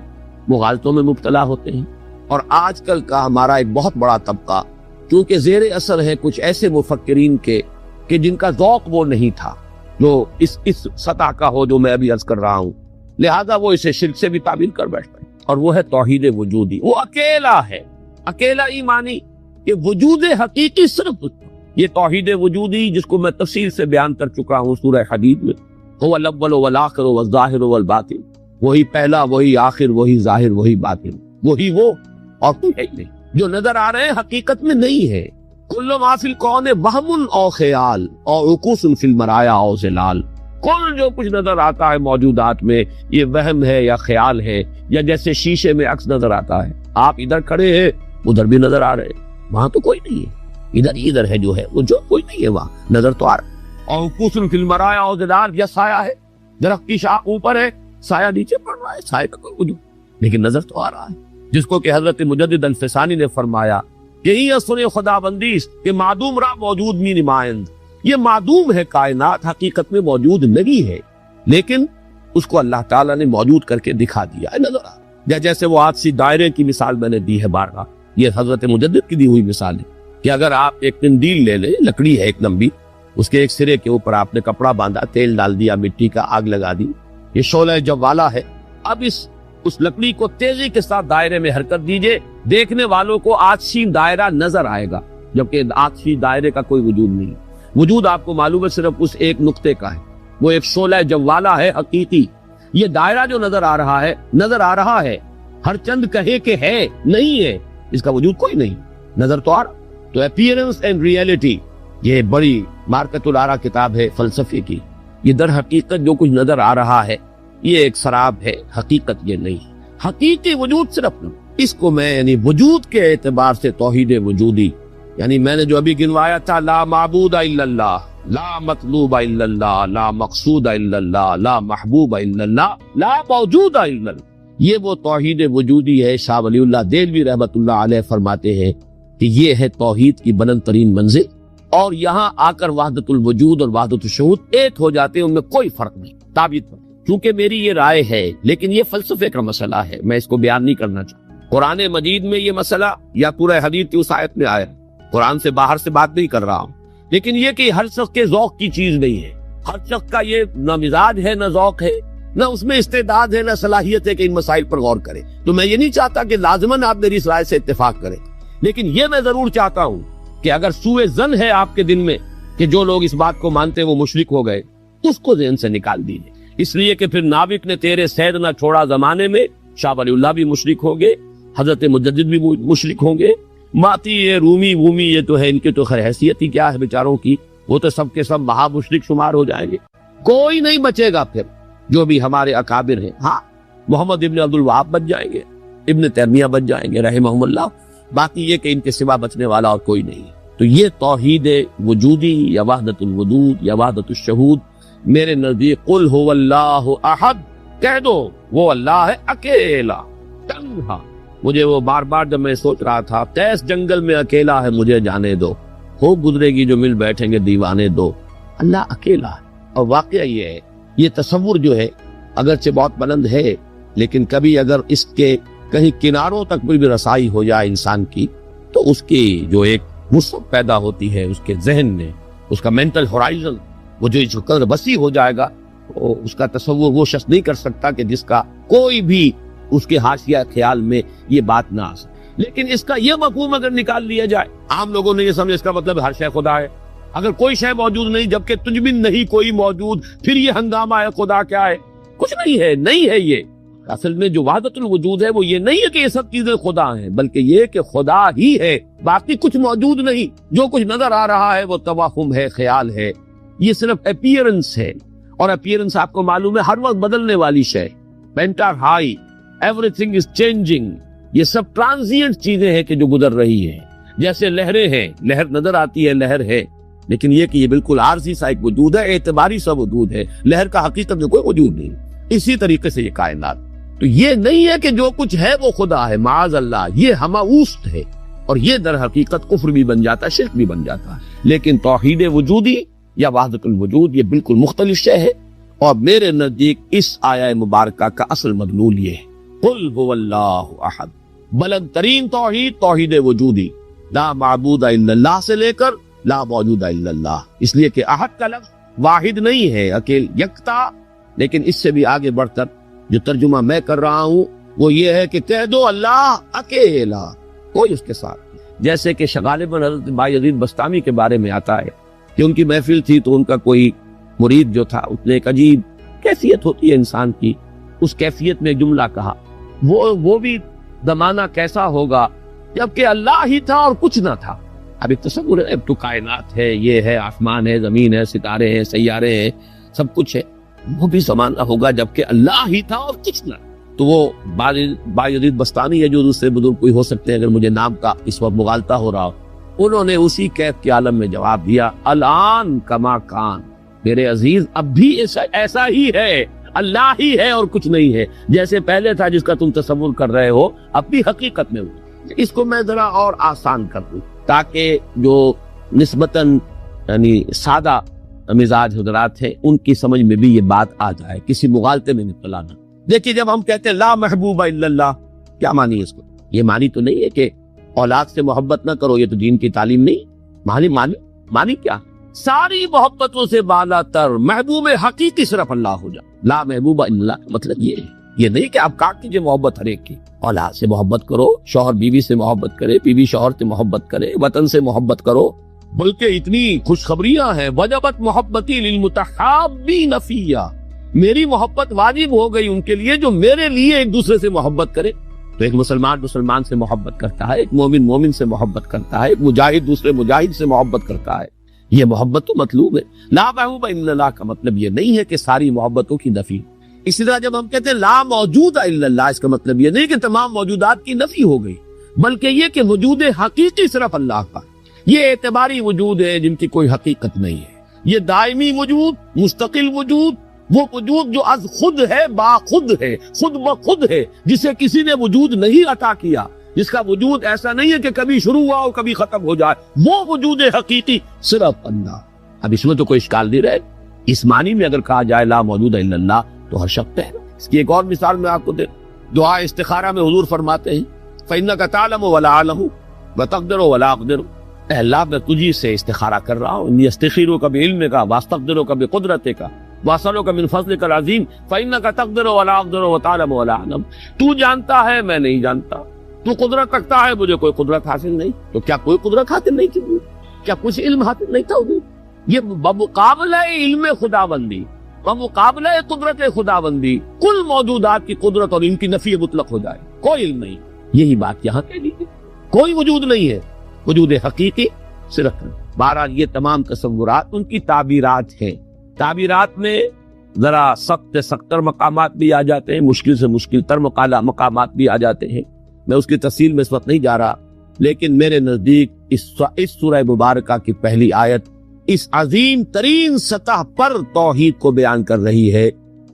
مغالطوں میں مبتلا ہوتے ہیں۔ اور آج کل کا ہمارا ایک بہت بڑا طبقہ کیونکہ زیر اثر ہے کچھ ایسے مفکرین کے کہ جن کا ذوق وہ نہیں تھا جو اس سطح کا ہو جو میں ابھی عرض کر رہا ہوں، لہذا وہ اسے شرک سے بھی تعبیر کر بیٹھتا ہے، اور وہ ہے توحید وجودی۔ وہ اکیلا ہے، اکیلا ایمانی، یہ وجود حقیقی صرف یہ توحید وجودی، جس کو میں تفصیل سے بیان کر چکا ہوں سورہ حدید میں، هو الاول والآخر والظاہر والباطن، وہی پہلا، وہی آخر، وہی ظاہر، وہی باطن، وہی وہ اور کوئی ہے نہیں۔ جو نظر آ رہے ہیں حقیقت میں نہیں ہے۔ کل ما فی الکون وہم او خیال اور عکوس فی المرایا او ظلال، کل جو کچھ نظر آتا ہے موجودات میں یہ وہم ہے یا خیال ہے، یا جیسے شیشے میں عکس نظر آتا ہے، آپ ادھر کھڑے ہیں ادھر بھی نظر آ رہے ہیں، وہاں تو کوئی نہیں ہے، ادھر ہے جو ہے، وہ جو کوئی نہیں ہے وہاں نظر تو آ رہا ہے۔ اور عکوس فی المرایا او ظلال، یا سایہ ہے، درخت کی شاخ اوپر ہے، سایہ نیچے پڑ رہا ہے، سایہ کا کوئی وجود لیکن نظر تو آ رہا ہے، جس کو کہ حضرت مجدد الفسانی نے فرمایا یہی اصل خدا بندیست کہ معدوم را موجود می نمائند، یہ معدوم ہے کائنات، حقیقت میں موجود نہیں ہے، لیکن اس کو اللہ تعالیٰ نے موجود کر کے دکھا دیا ہے، نظر آ یا جیسے وہ آج سی دائرے کی مثال میں نے دی ہے بارہا، یہ حضرت مجدد کی دی ہوئی مثال ہے کہ اگر آپ ایک قندیل لے لیں، لکڑی ہے ایک لمبی، اس کے ایک سرے کے اوپر آپ نے کپڑا باندھا، تیل ڈال دیا، مٹی کا آگ لگا دی، یہ شعلہ جوالا ہے، اب اس لکڑی کو تیزی کے ساتھ دائرے میں حرکت دیجئے، دیکھنے والوں کو آتشین دائرہ نظر آئے گا، جبکہ آتشین دائرے کا کوئی وجود نہیں، وجود آپ کو معلوم ہے صرف اس ایک نقطے کا ہے، وہ ایک شعلہ جوالا ہے حقیقی۔ یہ دائرہ جو نظر آ رہا ہے، ہر چند کہے کہ ہے، نہیں ہے، اس کا وجود کوئی نہیں، نظر تو آ رہا۔ تو اپیئرنس اینڈ ریئلٹی، یہ بڑی مارکت الارا کتاب ہے فلسفے کی، یہ در حقیقت جو کچھ نظر آ رہا ہے یہ ایک سراب ہے، حقیقت یہ نہیں، حقیقی وجود صرف نہیں۔ اس کو میں یعنی وجود کے اعتبار سے توحید وجودی، یعنی میں نے جو ابھی گنوایا تھا، لا معبود الا اللہ، لا مطلوب الا اللہ، لا مقصود الا اللہ، لا محبوب الا اللہ، لا موجود الا اللہ، یہ وہ توحید وجودی ہے۔ شاہ ولی اللہ دہلوی رحمت اللہ علیہ فرماتے ہیں کہ یہ ہے توحید کی بلند ترین منزل، اور یہاں آ کر وحدت الوجود اور وحدت الشہود ایک ہو جاتے ہیں، ان میں کوئی فرق نہیں، ثابت پر۔ چونکہ میری یہ رائے ہے، لیکن یہ فلسفے کا مسئلہ ہے، میں اس کو بیان نہیں کرنا چاہتا۔ قرآن مجید میں یہ مسئلہ یا سورہ حدید کی اس آیت میں آیا، قرآن سے باہر سے بات نہیں کر رہا ہوں، لیکن یہ کہ ہر شخص کے ذوق کی چیز نہیں ہے، ہر شخص کا یہ نہ مزاج ہے، نہ ذوق ہے، نہ اس میں استعداد ہے، نہ صلاحیت ہے کہ ان مسائل پر غور کرے۔ تو میں یہ نہیں چاہتا کہ لازماً آپ میری اس رائے سے اتفاق کریں، لیکن یہ میں ضرور چاہتا ہوں کہ اگر سوء ظن ہے آپ کے دل میں کہ جو لوگ اس بات کو مانتے ہیں وہ مشرک ہو گئے، اس کو ذہن سے نکال دیجیے، اس لیے کہ پھر ناوک نے تیرے سید نہ چھوڑا زمانے میں، شاہ ولی اللہ بھی مشرک ہوں گے، حضرت مجدد بھی مشرک ہوں گے، ماتی یہ رومی وومی یہ تو ہے، ان کی تو خیر حیثیت ہی کیا ہے بیچاروں کی، وہ تو سب کے سب مہا مشرک شمار ہو جائیں گے، کوئی نہیں بچے گا پھر جو بھی ہمارے اکابر ہیں۔ ہاں محمد ابن عبد الوہاب بچ جائیں گے، ابن تیمیہ بچ جائیں گے رحمہم اللہ، باقی یہ کہ ان کے سوا بچنے والا اور کوئی نہیں۔ تو یہ توحید وجودی یا وحدت الوجود یا وحدت الشہود میرے نزدیک قل هو اللہ احد، کہہ دو وہ اللہ ہے اکیلا تنہا۔ مجھے وہ بار بار جب میں سوچ رہا تھا تیس جنگل میں اکیلا ہے مجھے جانے دو، ہو گزرے گی جو مل بیٹھیں گے دیوانے دو، اللہ اکیلا ہے۔ اور واقعہ یہ ہے، یہ تصور جو ہے اگرچہ بہت بلند ہے، لیکن کبھی اگر اس کے کہیں کناروں تک بھی رسائی ہو جائے انسان کی، تو اس کی جو ایک وسعت پیدا ہوتی ہے اس کے ذہن میں، اس کا مینٹل ہورائزن وہ جو قدر وسیع ہو جائے گا، اس کا تصور وہ شخص نہیں کر سکتا کہ جس کا کوئی بھی اس کے حاشیہ خیال میں یہ بات نہ آ سکے۔ لیکن اس کا یہ مفہوم اگر نکال لیا جائے، عام لوگوں نے یہ سمجھا اس کا مطلب ہر شے خدا ہے، اگر کوئی شے موجود نہیں جبکہ تجھ بھی نہیں کوئی موجود، پھر یہ ہنگامہ ہے خدا کیا ہے؟ کچھ نہیں ہے، نہیں ہے۔ یہ اصل میں جو وحدت الوجود ہے وہ یہ نہیں ہے کہ یہ سب چیزیں خدا ہیں، بلکہ یہ کہ خدا ہی ہے، باقی کچھ موجود نہیں، جو کچھ نظر آ رہا ہے وہ توہم ہے، خیال ہے، یہ صرف اپیئرنس ہے، اور اپیئرنس آپ کو معلوم ہے ہر وقت بدلنے والی شے، painter high, every thing is changing, یہ سب ٹرانزینٹ چیزیں ہیں کہ جو گزر رہی ہیں، جیسے لہریں ہیں، لہر نظر آتی ہے لہر ہے، لیکن یہ کہ یہ بالکل عارضی سا ایک وجود ہے، اعتباری سا وجود ہے، لہر کا حقیقت میں کوئی وجود نہیں۔ اسی طریقے سے یہ کائنات، تو یہ نہیں ہے کہ جو کچھ ہے وہ خدا ہے، معاذ اللہ، یہ ہماوست ہے، اور یہ در حقیقت کفر بھی بن جاتا ہے، شرک بھی بن جاتا ہے۔ لیکن توحید وجودی یا وحدت الوجود یہ بالکل مختلف شے ہے، اور میرے نزدیک اس آیہ مبارکہ کا اصل مدلول یہ ہے، قل هو اللہ احد، بلند ترین توحید توحید وجودی، لا معبود الا اللہ سے لے کر لا موجود الا اللہ، اس لیے کہ احد کا لفظ واحد نہیں ہے، اکیل یکتا، لیکن اس سے بھی آگے بڑھ کر جو ترجمہ میں کر رہا ہوں وہ یہ ہے کہ کہہ دو اللہ اکیلا، کوئی اس کے ساتھ، جیسے کہ غالباً حضرت بایزید بستامی کے بارے میں آتا ہے کہ ان کی محفل تھی تو ان کا کوئی مرید جو تھا، اس نے ایک عجیب کیفیت ہوتی ہے انسان کی، اس کیفیت میں ایک جملہ کہا، وہ بھی زمانہ کیسا ہوگا جبکہ اللہ ہی تھا اور کچھ نہ تھا۔ اب ایک تصور ہے، اب تو کائنات ہے، یہ ہے، آسمان ہے، زمین ہے، ستارے ہیں، سیارے ہیں، سب کچھ ہے، وہ بھی زمانہ ہوگا جبکہ اللہ ہی تھا اور کچھ نہ۔ تو وہ بایزید بستانی ہے جو دوسرے بزرگ کوئی ہو سکتے ہیں، اگر مجھے نام کا اس وقت مغالطہ ہو رہا ہو، انہوں نے اسی کیف کے عالم میں جواب دیا، الان کما کان، میرے عزیز اب بھی ایسا ہی ہے، اللہ ہی ہے اور کچھ نہیں ہے، جیسے پہلے تھا جس کا تم تصور کر رہے ہو اب بھی حقیقت میں ہو۔ اس کو میں ذرا اور آسان کر دوں تاکہ جو نسبتاً یعنی سادہ مزاج حضرات ہیں ان کی سمجھ میں بھی یہ بات آ جائے، کسی مغالطے میں نکلا نہ۔ دیکھیے جب ہم کہتے ہیں لا محبوب الا اللہ، کیا معنی ہے اس کو؟ یہ معنی تو نہیں ہے کہ اولاد سے محبت نہ کرو، یہ تو دین کی تعلیم نہیں، معنی کیا؟ ساری محبتوں سے بالا تر محبوب حقیقی صرف اللہ ہو جائے۔ لا محبوب الا اللہ کا مطلب یہ ہے، یہ نہیں کہ آپ کاٹ دیجیے محبت ہر ایک کی، اولاد سے محبت کرو، شوہر بیوی سے محبت کرے، بیوی شوہر سے محبت کرے، وطن سے محبت کرو، بلکہ اتنی خوشخبریاں ہیں، وجبت محبتی للمتحابین فیہ، میری محبت واجب ہو گئی ان کے لیے جو میرے لیے ایک دوسرے سے محبت کرے۔ تو ایک مسلمان سے محبت کرتا ہے، ایک مومن سے محبت کرتا ہے، ایک مجاہد دوسرے مجاہد سے محبت کرتا ہے، یہ محبت تو مطلوب ہے۔ لا محبوب الا اللہ کا مطلب یہ نہیں ہے کہ ساری محبتوں کی نفی۔ اسی طرح جب ہم کہتے ہیں لا موجود الا اللہ، اس کا مطلب یہ نہیں کہ تمام موجودات کی نفی ہو گئی، بلکہ یہ کہ وجود حقیقی صرف اللہ کا، یہ اعتباری وجود ہے جن کی کوئی حقیقت نہیں ہے، یہ دائمی وجود، مستقل وجود، وہ وجود جو از خود ہے، با خود ہے، خود بخود ہے، جسے کسی نے وجود نہیں عطا کیا، جس کا وجود ایسا نہیں ہے کہ کبھی شروع ہوا اور کبھی ختم ہو جائے، وہ وجود حقیقی صرف اللہ۔ اب اس میں تو کوئی اشکال نہیں رہے، اس معنی میں اگر کہا جائے لا موجود الا اللہ تو ہر شک ہے۔ اس کی ایک اور مثال میں آپ کو دے، دعا استخارہ میں حضور فرماتے ہیں فَإِنَّكَ تَعْلَمُ وَلَا أَعْلَمُ وَتَقْدِرُ وَلَا أَقْدِرُ، اے اللہ میں تجھی سے استخارہ کر رہا ہوں، انی استخیرک بعلمک واستقدرک بقدرتک واسألک من فضلک العظیم فإنک تقدر ولا اقدر وتعلم ولا اعلم۔ تو جانتا ہے میں نہیں جانتا، تو قدرت رکھتا ہے مجھے کوئی قدرت حاصل نہیں، تو کیا کوئی قدرت حاصل نہیں تھی؟ کیا کچھ علم حاصل نہیں تھا؟ یہ بمقابلہ علم خداوندی، بمقابلہ قدرت خداوندی کل موجودات کی قدرت اور ان کی نفی مطلق ہو جائے، کوئی علم نہیں۔ یہی بات یہاں کہہ لیجیے، کوئی وجود نہیں ہے، وجود حقیقی صرف۔ بہرحال یہ تمام تصورات ان کی تعبیرات ہیں، تعبیرات میں ذرا سخت سختر مقامات بھی آ جاتے ہیں، مشکل سے مشکل تر مقامات بھی آ جاتے ہیں، میں اس کی تفصیل میں اس وقت نہیں جا رہا، لیکن میرے نزدیک اس سورہ مبارکہ کی پہلی آیت اس عظیم ترین سطح پر توحید کو بیان کر رہی ہے،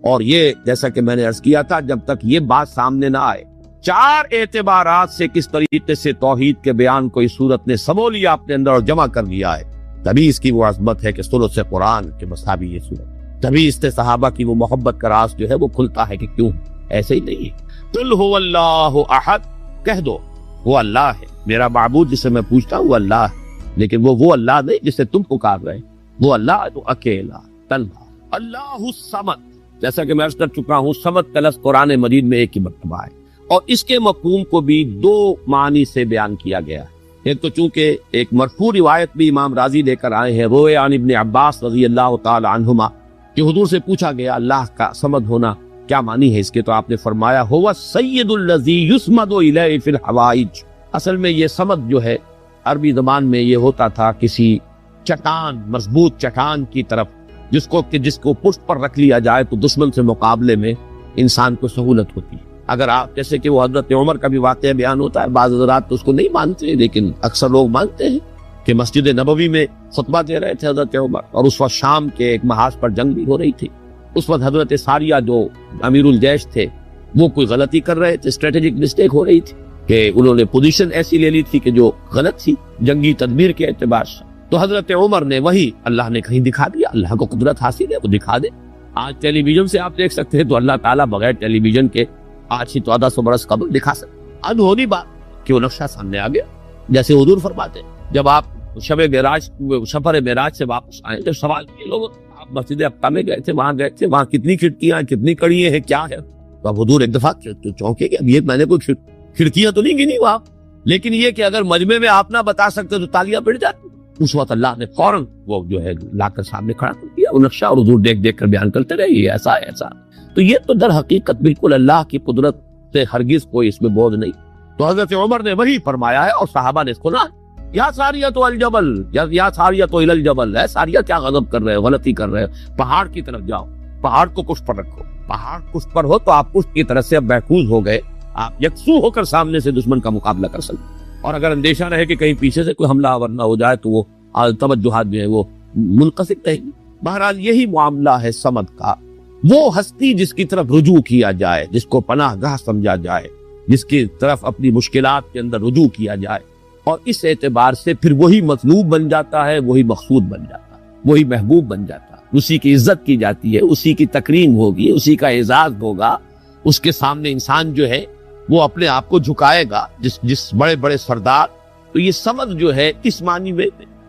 اور یہ جیسا کہ میں نے عرض کیا تھا، جب تک یہ بات سامنے نہ آئے، 4 اعتبارات سے کس طریقے سے توحید کے بیان کو اس صورت نے سمو لیا اپنے اندر اور جمع کر لیا ہے، تبھی اس کی وہ عظمت ہے کہ ثلث قرآن کے مساوی یہ صورت، تبھی اس سے صحابہ کی وہ محبت کا راز جو ہے وہ کھلتا ہے کہ کیوں ایسے ہی نہیں ہے۔ قل هو اللہ احد، کہہ دو وہ اللہ ہے، میرا معبود جسے میں پوچھتا ہوں وہ اللہ ہے، لیکن وہ اللہ نہیں جسے تم پکار رہے، وہ اللہ تو اکیلا تنہا۔ اللہ الصمد، جیسا کہ میں عرض کر چکا ہوں، صمد کا لفظ قرآن مجید میں ایک ہی مرتبہ ہے، اور اس کے مفہوم کو بھی 2 معنی سے بیان کیا گیا ہے۔ ایک تو چونکہ ایک مرفوع روایت بھی امام رازی لے کر آئے ہیں، روئے عن ابن عباس رضی اللہ تعالی عنہما، کہ حضور سے پوچھا گیا اللہ کا صمد ہونا کیا معنی ہے اس کے، تو آپ نے فرمایا هو السید الذی یصمد الیہ فی الحوائج۔ اصل میں یہ صمد جو ہے عربی زبان میں یہ ہوتا تھا کسی چٹان، مضبوط چٹان کی طرف جس کو پشت پر رکھ لیا جائے تو دشمن سے مقابلے میں انسان کو سہولت ہوتی ہے۔ اگر آپ جیسے کہ وہ حضرت عمر کا بھی واقعہ بیان ہوتا ہے، بعض حضرات تو اس کو نہیں مانتے لیکن اکثر لوگ مانتے ہیں کہ مسجد نبوی میں خطبہ دے رہے تھے حضرت عمر، اور اس وقت شام کے ایک محاذ پر جنگ بھی ہو رہی تھی، اس وقت حضرت ساریہ جو امیر الجیش تھے وہ کوئی غلطی کر رہے تھے، اسٹریٹجک مسٹیک ہو رہی تھی کہ انہوں نے پوزیشن ایسی لے لی تھی کہ جو غلط تھی جنگی تدبیر کے اعتبار سے، تو حضرت عمر نے وہی اللہ نے کہیں دکھا دیا، اللہ کو قدرت حاصل ہے وہ دکھا دے۔ آج ٹیلی ویژن سے آپ دیکھ سکتے ہیں، تو اللہ تعالیٰ بغیر ٹیلی ویژن کے آج ہی 1400 برس قبل دکھا سکتے، انہونی بات کہ وہ نقشہ سامنے آ گیا۔ جیسے حضور فرماتے ہیں جب آپ سفر معراج سے واپس آئے، جب سوال کیے لوگ آپ مسجد اقصی میں گئے تھے، وہاں کتنی کھڑکیاں کتنی کڑیاں ہیں کیا ہے، تو اب حضور ایک دفعہ چونکے کہ اب یہ میں نے کوئی کھڑکیاں تو نہیں گنی وہاں، لیکن یہ کہ اگر مجمع میں آپ نہ بتا سکتے تو تالیاں پڑ جاتی۔ اس وقت اللہ نے فوراً وہ جو ہے لا کر سامنے کھڑا کر دیا وہ نقشہ، اور حضور دیکھ دیکھ کر بیان کرتے رہے یہ ایسا ہے ایسا۔ تو یہ تو در حقیقت بالکل اللہ کی قدرت سے ہرگز کوئی اس میں بوجھ نہیں۔ تو حضرت عمر نے وہی فرمایا ہے اور صحابہ نے اس کو نہ، یا ساریہ تو الجبل، یا ساریہ تو الی الجبل، ہے ساریہ کیا غضب کر رہے ہو، غلطی کر رہے ہو، پہاڑ کی طرف جاؤ، پہاڑ کو کشت پر رکھو، پہاڑ کشت پر ہو تو آپ کشت کی طرف سے اب محفوظ ہو گئے، آپ یکسو ہو کر سامنے سے دشمن کا مقابلہ کر سکتے، اور اگر اندیشہ رہے کہ کہیں پیچھے سے کوئی حملہ آور نہ ہو جائے تو وہ توجہات جو ہے وہ منقسم رہیں گی۔ بہرحال یہی معاملہ ہے صمد کا، وہ ہستی جس کی طرف رجوع کیا جائے، جس کو پناہ گاہ سمجھا جائے، جس کی طرف اپنی مشکلات کے اندر رجوع کیا جائے، اور اس اعتبار سے پھر وہی مطلوب بن جاتا ہے، وہی مقصود بن جاتا ہے، وہی محبوب بن جاتا ہے، اسی کی عزت کی جاتی ہے، اسی کی تکریم ہوگی، اسی کا اعزاز ہوگا، اس کے سامنے انسان جو ہے وہ اپنے آپ کو جھکائے گا، جس بڑے بڑے سردار۔ تو یہ سمد جو ہے اس معنی میں،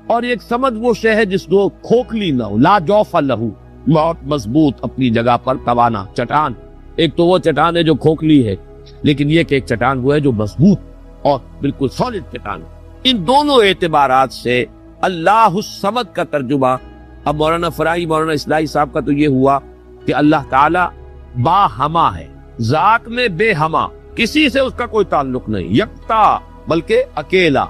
اور ایک سمد وہ شے ہے جس کو کھوکھلی نہ ہو، لا جوف لہو، بہت مضبوط اپنی جگہ پر توانا چٹان۔ ایک تو وہ چٹان ہے جو کھوکھلی ہے، لیکن یہ کہ ایک چٹان وہ ہے جو مضبوط اور بالکل سالڈ چٹان۔ ان دونوں اعتبارات سے اللہ الصمد کا ترجمہ اب مولانا فرائی، مولانا اصلاحی صاحب کا تو یہ ہوا کہ اللہ تعالی با ہما ہے، ذات میں بے ہما، کسی سے اس کا کوئی تعلق نہیں، یکتا بلکہ اکیلا۔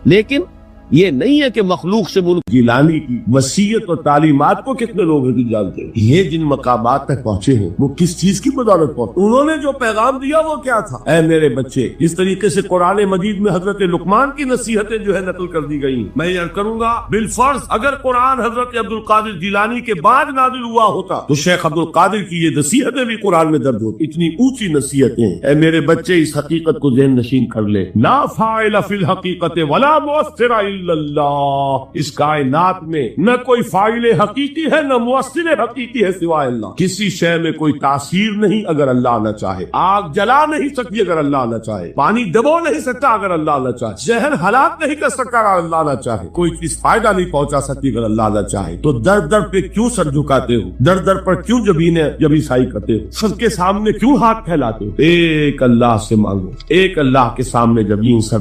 لیکن یہ نہیں ہے کہ مخلوق سے ملک گیلانی کی وصیت اور تعلیمات کو کتنے لوگ نہیں جانتے، یہ جن مقامات تک پہنچے ہیں وہ کس چیز کی بدولت پہنچے، انہوں نے جو پیغام دیا وہ کیا تھا؟ اے میرے بچے، اس طریقے سے قرآن مجید میں حضرت لقمان کی نصیحتیں جو ہے نقل کر دی گئی۔ میں یہ کروں گا بالفرض اگر قرآن حضرت عبد القادر جیلانی کے بعد نازل ہوا ہوتا تو شیخ عبد القادر کی یہ نصیحتیں بھی قرآن میں درج ہوتی، اتنی اونچی نصیحتیں۔ اے میرے بچے، اس حقیقت کو ذہن نشین کر لے، لا فاعل فی الحقیقت ولا مؤثر الا الا اللہ، اس کائنات میں نہ کوئی فاعل حقیقی ہے نہ مؤثر حقیقی ہے سوائے اللہ۔ کسی شے میں کوئی تاثیر نہیں اگر اللہ نہ چاہے، آگ جلا نہیں سکتی اگر اللہ نہ چاہے، پانی دبو نہیں سکتا اگر اللہ نہ چاہے، زہر ہلاک نہیں کر سکتا اگر اللہ نہ چاہے، کوئی چیز فائدہ نہیں پہنچا سکتی اگر اللہ نہ چاہے۔ تو در در پہ کیوں سر جھکاتے ہو، در در پر کیوں جبیں سائی کرتے ہو، سب کے سامنے کیوں ہاتھ پھیلاتے ہو؟ ایک اللہ سے مانگو، ایک اللہ کے سامنے جبین سر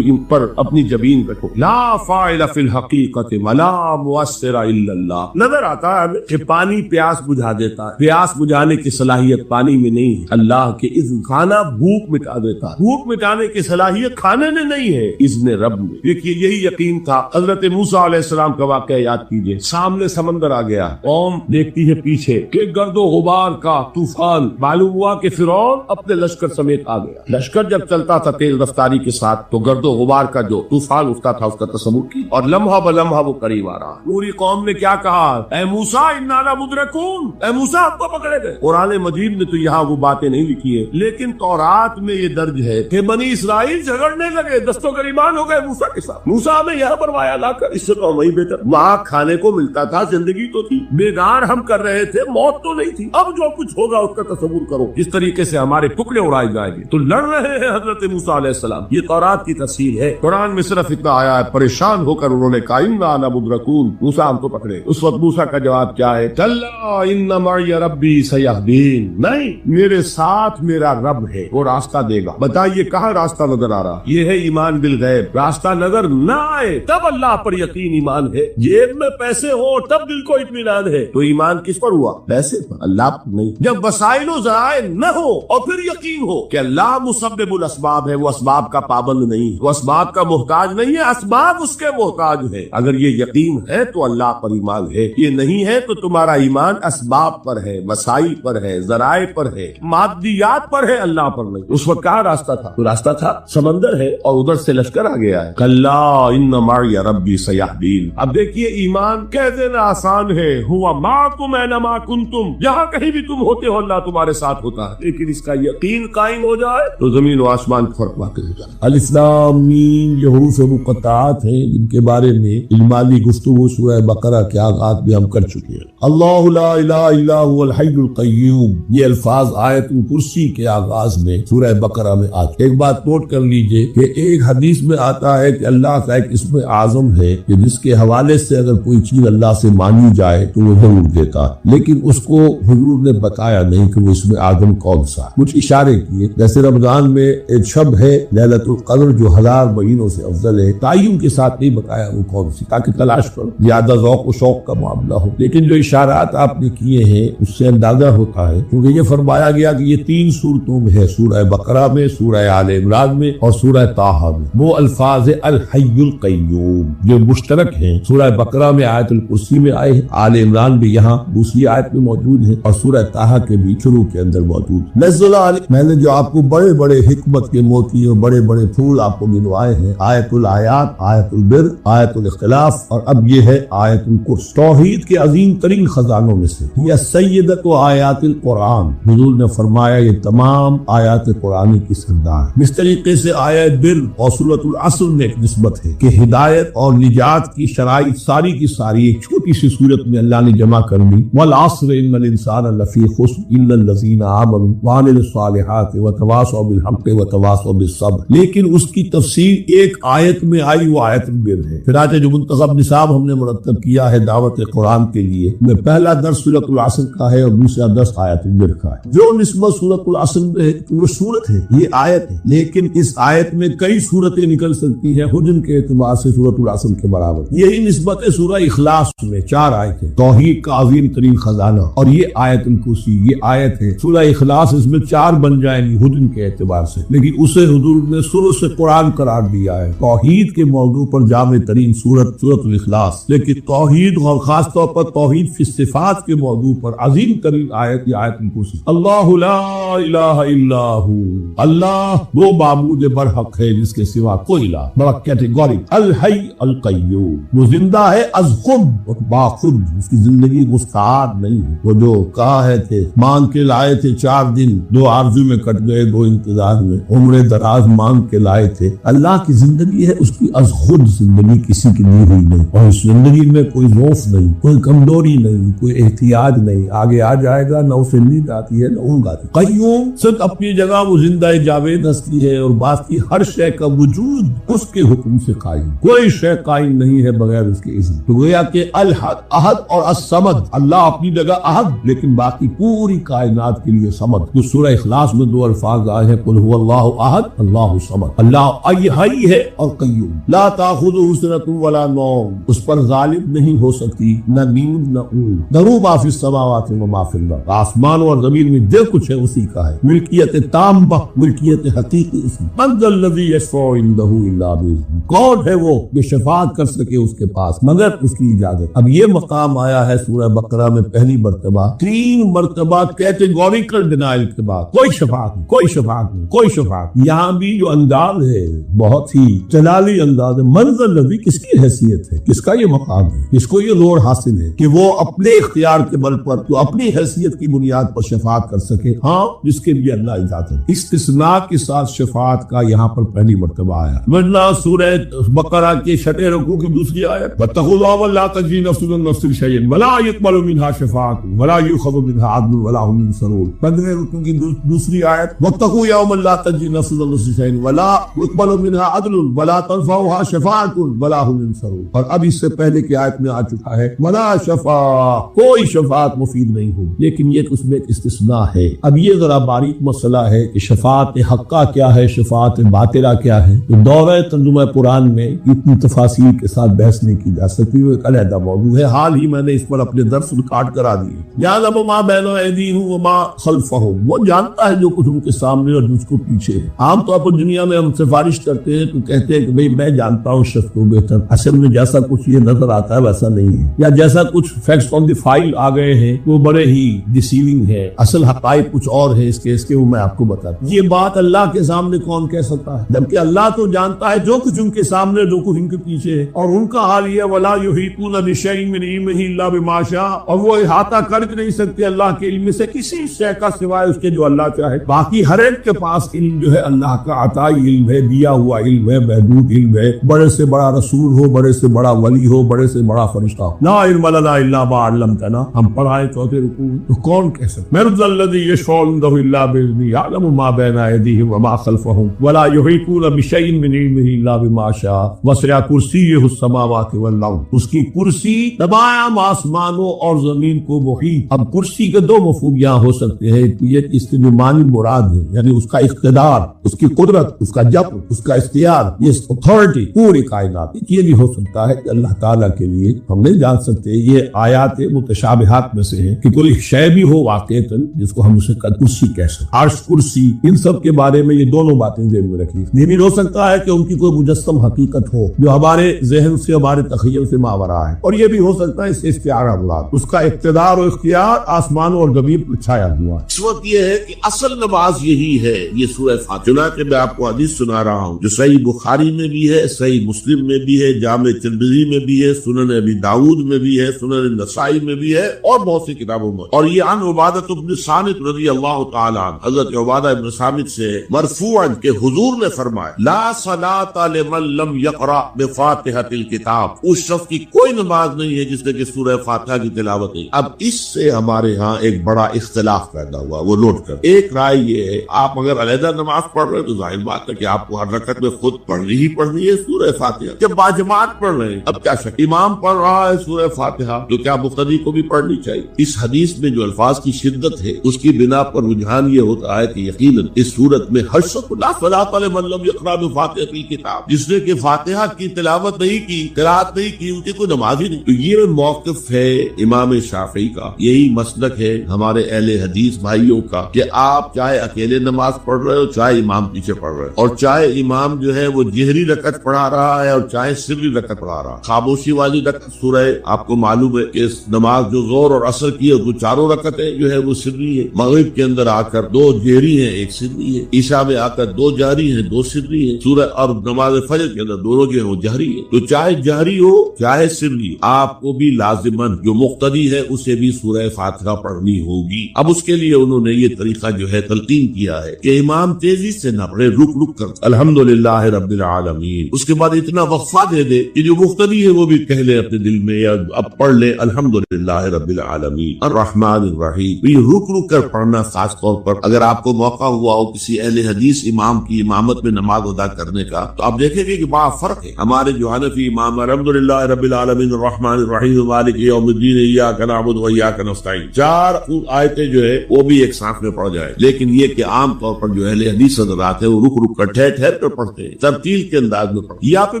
پر اپنی جبین رکھو۔ لا فاعل فی الحقیقت ولا مؤثر الا اللہ۔ نظر آتا ہے ہمیں کہ پانی پیاس بجھا دیتا ہے، پیاس بجھانے کی صلاحیت پانی میں نہیں ہے، اللہ کے اذن۔ کھانا بھوک مٹا دیتا ہے، بھوک مٹانے کی صلاحیت کھانے میں نہیں ہے، اذن رب میں۔ دیکھیے یہی یقین تھا حضرت موسیٰ علیہ السلام کا واقعہ یاد کیجئے، سامنے سمندر آ گیا، قوم دیکھتی ہے پیچھے کہ گرد و غبار کا طوفان، معلوم ہوا کہ فرعون اپنے لشکر سمیت آ گیا۔ لشکر جب چلتا تھا تیز رفتاری کے ساتھ تو گرد و غبار کا جو طوفان اٹھتا تھا اس کا تصور کی، اور لمحہ بلمحہ وہ قریب آ رہا۔ پوری قوم نے کیا کہا، اے موسیٰ انا لمدرکون، اے موسیٰ آپ کو پکڑے گئے۔ قرآن مجید نے تو یہاں وہ باتیں نہیں لکھی ہے، لیکن تورات میں یہ درج ہے کہ بنی اسرائیل جھگڑنے لگے، دستوں گریبان ہو گئے موسیٰ کے ساتھ۔ موسیٰ ہمیں یہاں پر وایا لا کر، اس سے تو وہی بہتر، وہاں کھانے کو ملتا تھا، زندگی تو تھی، بیگار ہم کر رہے تھے، موت تو نہیں تھی۔ اب جو کچھ ہوگا اس کا تصور کرو، جس طریقے سے ہمارے ٹکڑے اڑائے جائیں گے۔ تو لڑ رہے ہیں حضرت موسیٰ علیہ السلام، یہ تورات کی تفسیر ہے۔ قرآن میں صرف اتنا آیا ہے، پریشان ہو کر انہوں نے کہا انا لمدرکون، موسیٰ ہم کو پکڑے۔ اس وقت موسیٰ کا جواب کیا ہے، کلا ان معی ربی سیہدین، نہیں میرے ساتھ میرا رب ہے، وہ راستہ دے گا۔ بتائیے کہاں راستہ نظر آ رہا؟ یہ ہے ایمان بالغیب۔ راستہ نظر نہ آئے تب اللہ پر یقین ایمان ہے، جیب میں پیسے ہو تب دل کو اطمینان ہے۔ تو ایمان کس پر ہوا؟ پیسے پر، اللہ پر نہیں۔ جب وسائل و ذرائع نہ ہو اور پھر یقین ہو کہ اللہ مسبب الاسباب ہے، وہ اسباب کا پابند نہیں، وہ اسباب کا محتاج نہیں ہے، اسباب اس کے محتاج ہے۔ اگر یہ یقین ہے تو اللہ پر ایمان ہے، یہ نہیں ہے تو تمہارا ایمان اسباب پر ہے، وسائل پر ہے، ذرائع پر ہے، مادیات پر ہے، اللہ پر نہیں۔ اس وقت کہاں راستہ تھا؟ تو راستہ تھا سمندر ہے اور ادھر سے لشکر آ گیا ہے۔ کلا ان معی ربی سیہدین۔ اب دیکھیے ایمان کہہ دینا آسان ہے، ہوا معکم اینما کنتم، جہاں کہیں بھی تم ہوتے ہو اللہ تمہارے ساتھ ہوتا ہے، لیکن اس کا یقین قائم ہو جائے تو زمین و آسمان فرق واقع ہو جائے۔ الف لام میم یہ حروف مقطعات ہیں جن کے بارے میں اجمالی گفتگو سورہ بقرہ کے آغاز میں ہم کر چکے ہیں۔ اللہ لا الہ الا هو الحی القیوم، یہ الفاظ آیت الکرسی کے آغاز میں سورہ بقرہ میں آتے۔ ایک بات نوٹ کر لیجئے کہ ایک حدیث میں آتا ہے کہ اللہ کا ایک اسم اعظم ہے کہ جس کے حوالے سے اگر کوئی چیز اللہ سے مانی جائے تو وہ ضرور دیتا ہے، لیکن اس کو حضور نے بتایا نہیں کہ وہ اسم اعظم کون سا ہے۔ کچھ اشارے کیے، جیسے رمضان میں ایک شب ہے لیلۃ القدر جو 1000 مہینوں سے افضل ہے، تعین کے ساتھ نہیں بتایا وہ کون سی، تاکہ تلاش کرو، زیادہ ذوق و شوق کا معاملہ ہو۔ لیکن جو اشارات آپ نے کیے ہیں اس سے اندازہ ہوتا ہے، کیونکہ یہ فرمایا گیا کہ یہ 3 سورتوں میں ہے، سورہ بقرہ میں، سورہ آل عمران میں اور سورہ طٰہٰ میں۔ وہ الفاظ الحی القیوم جو مشترک ہیں، سورہ بقرہ میں آیت الکرسی میں آئے ہیں، آل عمران بھی یہاں دوسری آیت میں موجود ہے، اور سورہ طٰہٰ کے بھی شروع کے اندر موجود۔ نزل علیہ، میں نے جو آپ کو بڑے بڑے حکمت کے موتی اور بڑے بڑے پھول آپ کو گنوائے ہیں، آیت الآیات، آیت البر، آیت الاختلاف، اور اب یہ ہے آیت الکرسی، توحید کے عظیم ترین خزانوں میں سے، یہ سیدۃ آیات القرآن۔ حضور نے فرمایا یہ تمام آیات قرآن کی سردار ہے۔ اس طریقے سے آیت بر اور سورۃ العصر میں ایک نسبت ہے کہ ہدایت اور نجات کی شرائط ساری کی ساری ایک چھوٹی سی صورت میں اللہ نے جمع کر دی۔ والعصر ان الانسان لفی خسر الا الذین آمنوا وعملوا الصالحات وتواصوا بالحق وتواصوا بالصبر، لیکن اس کی تفسیر ایک آیت میں آئی، وہ آیت البر ہے۔ چنانچہ جو منتخب نصاب ہم نے مرتب کیا ہے دعوت قرآن کے لیے، میں پہلا درس سورۃ العصر کا ہے اور دوسرا درس آیت البر کا ہے۔ جو نسبت سورۃ العصر میں ہے وہ سورت ہے، یہ آیت ہے، لیکن اس آیت میں کئی سورتیں نکل سکتی ہیں، حجم کے اعتبار سے سورۃ العصر کے برابر۔ یہی نسبت ہے سورہ اخلاص میں، 4 آیتیں، توحید کا عظیم ترین خزانہ، اور یہ آیت الکرسی، یہ آیت ہے سورہ اخلاص، اس میں 4 بن جائیں گی حجم کے اعتبار سے، لیکن اسے حضور نے سورۃ قرآن قرار دیا ہے۔ توحید کے موضوع پر جامع ترین سورت سورۃ الاخلاص، لیکن توحید اور خاص طور پر توحید فی الصفات کے موضوع پر عظیم ترین آیت یہ آیت الکرسی۔ اللہ لا الہ الا ہو، اللہ وہ معبود برحق ہے جس کے سوا کوئی الہ، بڑا کیٹیگورک۔ الحی القیوم، وہ زندہ ہے از خود اور باخود، اس کی زندگی مستعار نہیں ہے۔ وہ جو کہا تھے مانگ کے لائے تھے 4 دن، 2 آرزو میں کٹ گئے، 2 انتظار میں، عمر دراز مانگ کے لائے تھے۔ اللہ کی زندگی ہے اس کی از از خود زندگی کسی کی دی ہوئی نہیں، اور اس زندگی میں کوئی ضعف نہیں، کوئی کمزوری نہیں، کوئی احتیاط نہیں، آگے آ جائے گا، نہ اسے نیند آتی ہے نہ اونگ آتی ہے۔ قیوم صرف اپنی جگہ وہ زندہ جاوید ہستی ہے، اور باقی ہر شے کا وجود اس کے حکم سے قائم، کوئی شے قائم نہیں ہے بغیر اس کے اذن۔ تو گویا کہ الحد، احد اور الصمد، اللہ اپنی جگہ احد لیکن باقی پوری کائنات کے لیے صمد۔ جو سورہ اخلاص میں دو الفاظ آئے ہیں، قل هو اللہ احد اللہ الصمد، اللہ حی ہے اور قیوم، لا تاخذہ سنۃ ولا نوم، اس پر غالب نہیں ہو سکتی نہ نیند نہ اونگ۔ لہ ما فی السماوات و ما فی الارض، آسمان اور زمین میں جو کچھ ہے اسی کا ہے، ملکیت تامہ، ملکیت حقیقی اسی۔ من ذا الذی یشفع عندہ الا باذنہ، کون ہے وہ جو شفاعت کر سکے اس کے پاس مگر اس کی اجازت۔ اب یہ مقام آیا ہے سورہ بقرہ میں پہلی مرتبہ، 3 مرتبہ کیٹیگوریکل ڈینائل کے بعد، کوئی شفاعت نہیں، کوئی شفاعت نہیں، کوئی شفاعت۔ یہاں بھی جو انداز ہے بہت ہی جلالی انداز ہے، من ذا الذی، کس کی حیثیت ہے، کس کا یہ مقام ہے، کس کو یہ زور حاصل ہے کہ وہ اپنے اختیار کے بل پر، تو اپنی حیثیت کی بنیاد پر شفاعت کر سکے، ہاں جس کے لیے اللہ اجازت۔ استثناء کے ساتھ شفاعت کا یہاں پر پہلی مرتبہ آیا، ورنہ سورہ بقرہ کے 6 رکوع کی دوسری آیت، واتقوا اللہ ولا تجزی نفس عن نفس شیئا ولا يقبل منها شفاعۃ ولا يؤخذ منها عدل ولا هم ينصرون۔ 15 رکوع کی دوسری آیت، واتقوا یوما لا تجزی نفس عن نفس شیئا ولا يقبل منها عدل ولا تنفعها شفاعۃ ولا هم ينصرون۔ اور اب اس سے پہلے کی آیت میں آ چکا ہے ولا شفاعۃ، کوئی شفاعت مفید نہیں ہوگی، لیکن یہ اس میں ایک استثناء ہے۔ اب یہ ذرا باریک مسئلہ ہے کہ شفاعت حقہ کیا ہے، شفاعت باطلہ کیا ہے، تو دورہ ترجمہ قرآن میں اتنی تفاصیل کے ساتھ بحث نہیں کی جا سکتی، وہ ایک علیحدہ موضوع ہے۔ حال ہی میں نے اس پر اپنے درس ریکارڈ کرا دیے۔ یعلم ما بین ایدیہم وما خلفہم، وہ جانتا ہے جو کچھ ان کے سامنے اور جس کو پیچھے ہے۔ عام طور پر دنیا میں ہم سفارش کرتے ہیں تو کہتے ہیں کہ بھئی میں جانتا ہوں شخص کو بہتر، اصل میں جیسا کچھ یہ نظر آتا ہے ویسا نہیں ہے، یا جیسا کچھ فیکٹس آن دی فائل آ گئے ہیں وہ بڑے ہی ڈیسیونگ ہے، اصل حقائق کچھ اور ہے اس کے وہ میں آپ کو بتاتا ہوں۔ یہ بات اللہ کے سامنے کون کہہ سکتا ہے، جبکہ اللہ تو جانتا ہے جو کچھ ان کے سامنے جو کچھ ان کے پیچھے ہے، اور ان کا حال یہ ولا یحیطون بشیء من علمہ الا بما شاء، اور وہ احاطہ کر نہیں سکتے اللہ کے علم سے کسی شے کا سوائے اس کے جو اللہ چاہے۔ باقی ہر ایک کے پاس علم جو ہے اللہ کا عطائی علم ہے، دیا ہوا علم ہے، محدود علم ہے، بڑے سے بڑا رسول ہو، بڑے سے بڑا ولی ہو، بڑے سے بڑا فرشتہ ہو، لا علم لنا الا ما علمتنا، ہم پڑھائیں 4 رکوع تو کون کہہ سکتا؟ من ذا الذی یشفع عندہ الا باذنہ یعلم ما بین ایدیہم وما خلفہم ولا یحیطون بشیء من علمہ الا بما شاء وسع کرسیہ السماوات والارض، اس کی کرسی تمام آسمانوں اور زمین کو محیط۔ اب کرسی کے 2 مفہوم یہاں ہو سکتے ہیں، یہ اس کی معنی مراد ہے، یعنی اس کا اقتدار، اس کی قدرت، اس کا جبر، اس کا اختیار، یہ اتھارٹی پوری کائنات۔ یہ بھی ہو سکتا ہے کہ اللہ تعالیٰ کے لیے ہم نہیں جان سکتے، یہ آیات متشابہات میں سے ہے کہ کوئی شے بھی ہو واقعتاً جس کو ہم اسے کرسی کہہ سکتے، عرش، کرسی، ان سب کے بارے میں یہ دونوں باتیں ذہن میں رکھیں۔ یہ بھی ہو سکتا ہے کہ ان کی کوئی مجسم حقیقت ہو جو ہمارے ذہن سے، ہمارے تخیل سے ماورا ہے، اور یہ بھی ہو سکتا ہے اس سے اختیار مراد، اس کا اقتدار و اختیار آسمانوں اور زمین پر چھایا ہوا ہے۔ اس وقت یہ ہے کہ اصل نماز یہی ہے، یہ سورہ فاتحہ۔ چنانچہ میں آپ کو حدیث سنا رہا ہوں جو صحیح بخاری میں بھی ہے، صحیح مسلم میں بھی ہے، جامع ترمذی میں بھی ہے، سنن ابی داؤد میں بھی ہے، سنن نسائی میں بھی ہے، اور بہت سی کتابوں میں۔ اور یہ عن عبادہ بن صامت رضی اللہ تعالی عنہ، حضرت عبادہ بن صامت سے مرفوعا کہ حضور نے فرمایا لا صلاۃ لمن لم یقرأ بفاتحۃ الکتاب، اس شخص کی کوئی نماز نہیں ہے جس نے کہ سورہ فاتحہ کی تلاوت نہیں۔ اب اس سے ہمارے ہاں ایک بڑا اختلاف پیدا ہوا، وہ نوٹ کر۔ ایک رائے یہ ہے آپ اگر علیحدہ نماز پڑھ رہے ہیں تو ظاہر بات ہے کہ آپ کو ہر رکعت میں خود پڑھنی ہی پڑھنی ہے سورہ فاتحہ۔ جب باجماعت پڑھ رہے ہیں اب کیا شک، امام پڑھ رہا ہے سورہ فاتحہ تو کیا مقتدی کو بھی پڑھنی چاہیے؟ اس حدیث میں جو الفاظ کی شدت ہے اس کی بنا پر رجحان یہ ہوتا ہے کہ یقیناً اس صورت میں ہر شخص لا صلاۃ لمن لم یقرأ بفاتحۃ الکتاب، جس نے کہ فاتحہ کی تلاوت نہیں کی، قرات نہیں کی، ان کی کوئی نماز ہی نہیں۔ تو یہ موقف ہے امام شافعی کا، یہی مسلک ہے ہمارے اہل حدیث بھائیوں کا کہ آپ چاہے اکیلے نماز پڑھ رہے ہو، چاہے امام پیچھے پڑھ رہے ہو، اور چاہے امام جو ہے وہ جہری رکعت پڑھا رہا ہے اور چاہے سری رکعت پڑھا رہا ہے۔ خاموشی والی رکعت سورہ آپ کو معلوم ہے کہ اس نماز جو زور اور اثر کی ہے وہ 4 رکعتیں جو ہے وہ سری ہے، مغرب کے اندر آ کر 2 جہری ہیں 1 سری ہے، عشاء میں آ کر 2 جہری ہیں 2 سری ہے، سورہ اور نماز فجر کے اندر دونوں جو ہے وہ جہری ہے۔ تو چاہے جہری ہو چاہے سری، آپ کو بھی لازماً جو مقتدی ہے اسے بھی سورہ فاتحہ پڑھنی ہوگی۔ اب اس کے لیے انہوں نے یہ طریقہ جو ہے تلقین کیا ہے کہ امام تیزی سے نہ پڑھے، رک رک کر الحمدللہ رب العالمین، اس کے بعد اتنا وقفہ دے دے کہ جو مقتدی ہے وہ بھی کہہ لے اپنے دل میں یا اب پڑھ لے الحمدللہ رب العالمین الرحمن الرحیم. یہ رک رک کر پڑھنا، خاص طور پر اگر آپ کو موقع ہوا ہو کسی اہل حدیث امام کی امامت میں نماز ادا کرنے کا، تو آپ دیکھیں گے کہ بڑا فرق ہے. ہمارے جو حنفی امام الحمدللہ رب العالمین الرحمن الرحیم مالک یوم الدین ایاک نعبد و ایاک نستعین، 4 آیتیں جو ہے وہ بھی ایک ساتھ میں پڑھ جائے. لیکن یہ کہ عام طور پر جو اہل حدیث حضرات ہیں وہ رک رک کر ٹھہر ٹھہر کر پڑھتے ہیں، ترتیل کے انداز میں پڑھتے ہیں. یا پھر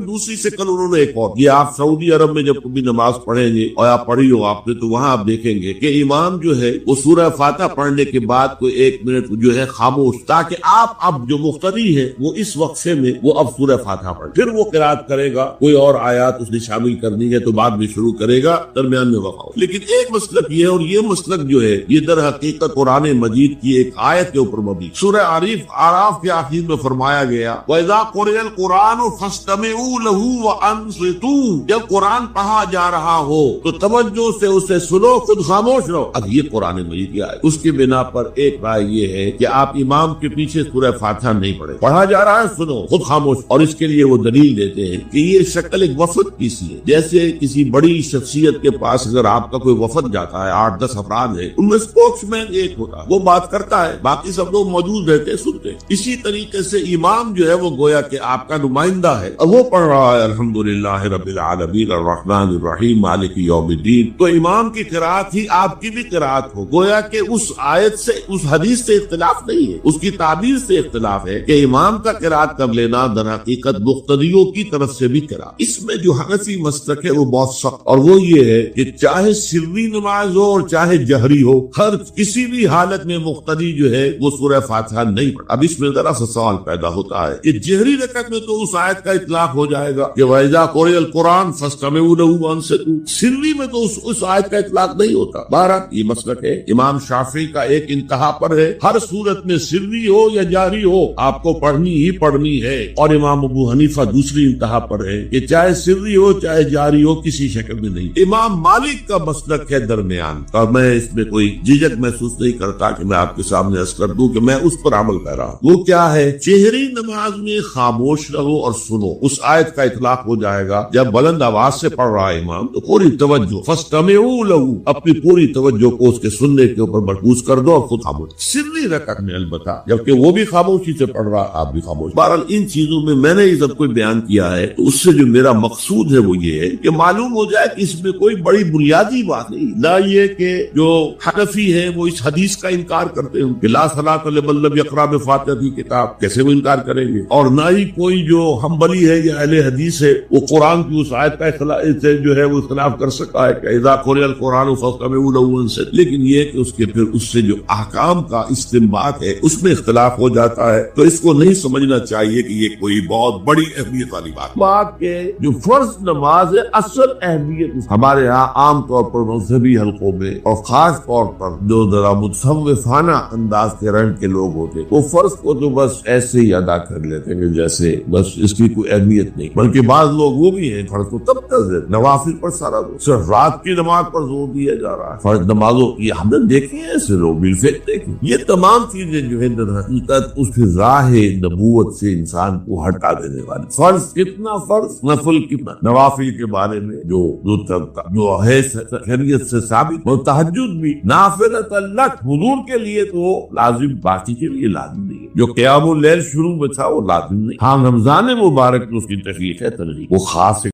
دوسری شکل انہوں نے ایک اور، یہ آپ سعودی عرب میں جب کبھی نماز پڑھیں گے اور آپ پڑھی ہو آپ نے، تو وہاں آپ دیکھیں گے کہ امام جو ہے وہ سورہ فاتحہ پڑھنے کے بعد کوئی 1 منٹ جو ہے خاموش، تاکہ آپ اب جو مقتدی ہے وہ اس وقفے میں وہ اب سورہ فاتحہ پڑھے، پھر وہ قرات کرے گا، کوئی اور آیات اس نے شامل کرنی ہے تو بعد میں شروع کرے گا، درمیان میں وقفہ. لیکن ایک مسلک یہ ہے، اور یہ مسلک جو ہے یہ در حقیقت قرآن مجید کی ایک آیت کے اوپر مبنی. سورہ اعراف کے آخر میں فرمایا گیا وَإِذَا قُرِئَ الْقُرْآنُ فَاسْتَمِعُوا لَهُ وَأَنصِتُوا، جب قرآن پڑھا جا رہا ہو تو توجہ سے اسے سنو، خود خاموش رہو. اب یہ قرآن مجید کی آیت، اس کی بنا پر ایک رائے یہ ہے کہ آپ امام کے پیچھے سورہ فاتحہ نہیں پڑھے، پڑھا جا رہا ہے سنو، خود خاموش. اور اس کے لیے وہ دلیل دیتے ہیں کہ یہ شکل ایک وفد کی سی ہے. جیسے کسی بڑی شخصیت کے پاس اگر آپ کا کوئی وفد جاتا ہے، 8-10 افراد ہے، ان میں اسپوکس مین ایک ہوتا ہے، وہ بات کرتا ہے، باقی سب لوگ موجود رہتے سنتے. اسی طریقے سے امام جو ہے وہ گویا کہ آپ کا نمائندہ ہے، اور وہ پڑھ رہا ہے الحمدللہ رب العالمین الرحمن الرحیم مالک یوم الدین، تو امام کی قرات ہی آپ کی بھی قرات ہو. گویا کہ اس آیت سے، اس حدیث سے اختلاف نہیں ہے، اس کی تعبیر سے اختلاف ہے کہ امام کا قرات کر لینا در حقیقت مقتدیوں کی طرف سے بھی قرات. اس میں جو حنفی مسلک ہے وہ بہت سخت، اور وہ یہ ہے کہ چاہے سری نماز ہو اور چاہے جہری ہو، ہر کسی بھی حالت میں مقتدی جو ہے وہ سورہ فاتحہ نہیں پڑھتا. اب اس میں ذرا سا سوال پیدا ہوتا ہے کہ جہری رکعت میں تو اس آیت کا اطلاق ہو جائے گا کہ وَإِذَا قُرِئَ الْقُرْآنُ فَاسْتَمِعُوا لَهُ وَأَنصِتُوا، سری میں تو اس آیت کا اطلاق نہیں ہوتا. بہرحال یہ مسلک ہے امام شافعی کا، ایک انتہا پر ہے، ہر صورت میں سری ہو یا جاری ہو آپ کو پڑھنی ہی پڑھنی ہے. اور امام ابو حنیفہ دوسری انتہا پر ہے کہ چاہے سری ہو چاہے جاری ہو کسی شکل میں نہیں. امام مالک کا مسلک ہے درمیان، اور میں اس میں کوئی جھجک محسوس نہیں کرتا کہ میں آپ کے سامنے عرض کر دوں کہ میں اس پر عمل کر رہا ہوں. وہ کیا ہے؟ چہری نماز میں خاموش رہو اور سنو. اس آیت کا اطلاق ہو جائے گا جب بلند آواز سے پڑھ رہا ہے امام تو پوری توجہ، فاستمعوا له، اپنی پوری توجہ کو اس کے سننے کے اوپر مرکوز کر دو اور خود خاموش. سری رکعت میں البتہ جبکہ وہ بھی خاموشی سے پڑھ رہا، آپ بھی خاموش. بہرحال ان چیزوں میں میں نے یہ سب کوئی بیان کیا ہے تو اس سے جو میرا مقصود ہے وہ یہ ہے کہ معلوم ہو جائے کہ اس میں کوئی بڑی بنیادی بات نہیں. نہ یہ کہ جو حنفی ہے وہ اس حدیث کا انکار کرتے ہیں کہ لا صلاۃ لمن لم یقرأ بفاتحۃ الکتاب، کیسے وہ انکار کریں گے؟ اور نہ ہی کوئی جو حنبلی ہے یا اہل حدیث ہے وہ قرآن کی اس آیت کا سے جو ہے وہ اختلاف کر سکا ہے کہ اذا قرئ القرآن فاستمعوا له وانصتوا. لیکن یہ کہ اس کے پھر اس سے جو احکام کا استنباط ہے اس میں اختلاف ہو جاتا ہے، تو اس کو نہیں سمجھنا چاہیے کہ یہ کوئی بہت بڑی اہمیت والی بات کہ جو فرض نماز ہے اصل اہمیت ہمارے یہاں عام طور پر مذہبی حلقوں میں اور خاص طور پر جو ذرا متصوفانہ انداز کے رنگ کے لوگ ہوتے وہ فرض کو تو بس ایسے ہی ادا کر لیتے ہیں جیسے بس اس کی کوئی اہمیت نہیں. بلکہ بعض لوگ وہ بھی ہیں فرض کو تب تک نوافل پر سارا صرف رات کی نماز پر زور دیا جا رہا ہے. فرض نمازوں کی ہم نے دیکھی ہیں ایسے لوگ بالفعل دیکھیں. یہ تمام چیزیں جو ہے در حقیقت اس کی راہ نبوت سے انسان کو ہٹا دینے والی. فرض کتنا فرض، نفل کتنا. نوافل کے بارے میں جو ہے شریعت سے ثابت، وہ تہجد بھی نافلۃ لک، حضور کے لیے تو لازم، باقی کے لیے لازم نہیں ہے. جو قیام اللیل شروع میں تھا وہ لازم نہیں. ہاں رمضان مبارک میں اس کی تشریح ہے، وہ خاص